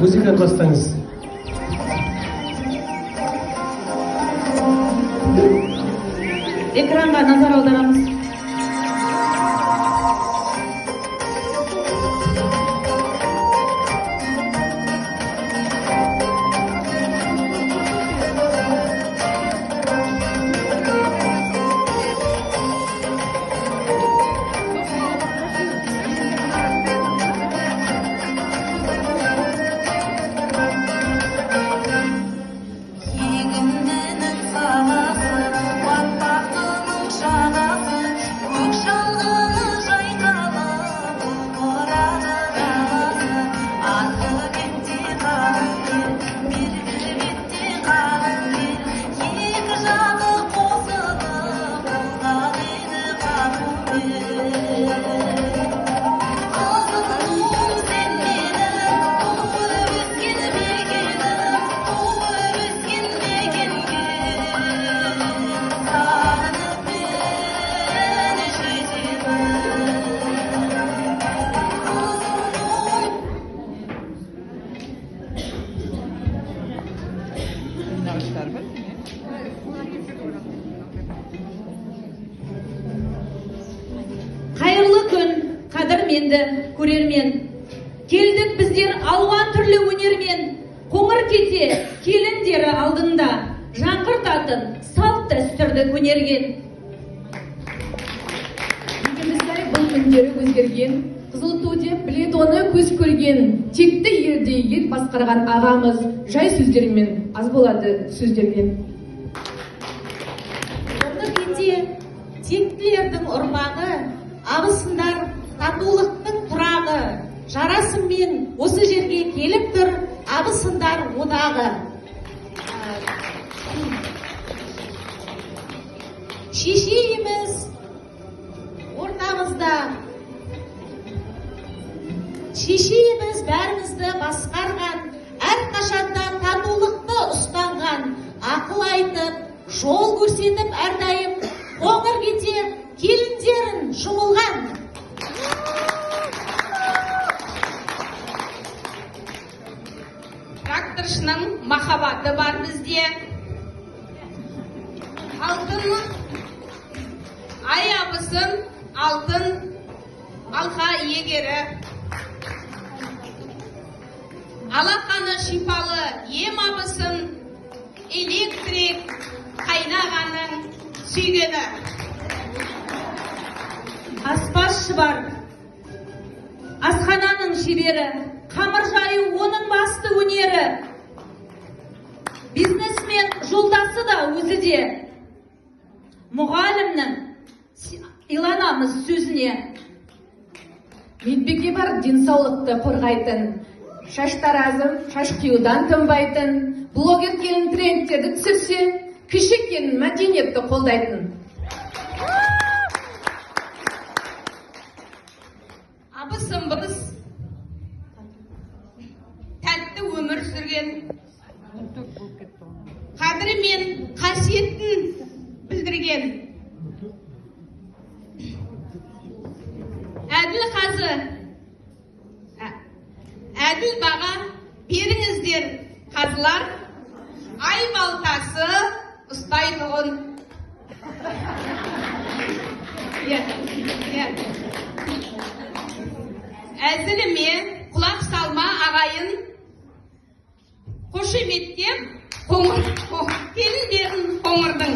Музыканы бастаңыз. Экранға назар аударамыз. Қайырлы күн, қадірменді көрермен. Келдік біздер алуан түрлі өнермен. Қоңыр кете келіндері алдында жаңғыртатын салт дәстүрді көнерген. Елімізде бұл күндері өзгерген, қызыл ту деп біледі оны көз көрген. Текті елде ел басқарған ағамыз жай сөздермен аз болады сөздерген. Қоңыр кете тектілердің ұрпағы, абысындар татулықтың тұрағы. Жарасыммен осы жерге келіп тұр абысындар одағы. Шешейміз ортамызда, шешейміз бәрімізді басқарған, әрқашанда татулықты ұстанған, ақыл айтып, жол көрсетіп әрдайым қоңыр кете келіндерін жұмылған. Тракторшының махаббаты бар бізде. Алтын ай абысын, алтын алқа егері. Алақаны шипалы ем абысын, электрик қайнағаның сүйгені. Аспазшы бар, асхананың шебері, қамыр жаю оның басты өнері. Бизнесмен жолдасы да өзі де. Мұғалімнің иланамыз сөзіне. Медбике бар денсаулықты қорғайтын, шаштаразым шаш қиюдан тынбайтын, блогер келін трендтерді түсірсе, кіші келін мәдениетті қолдайтын. Абысымыз тәтті өмір сүрген, қадірі мен қасиетін білдірген. Әділ қазы, әділ баға беріңіздер қазылар, ай балтасы ұстайтұғын. Әзіліме құлақ салма ағайын, қошеметтеп келіндерін қоңырдың.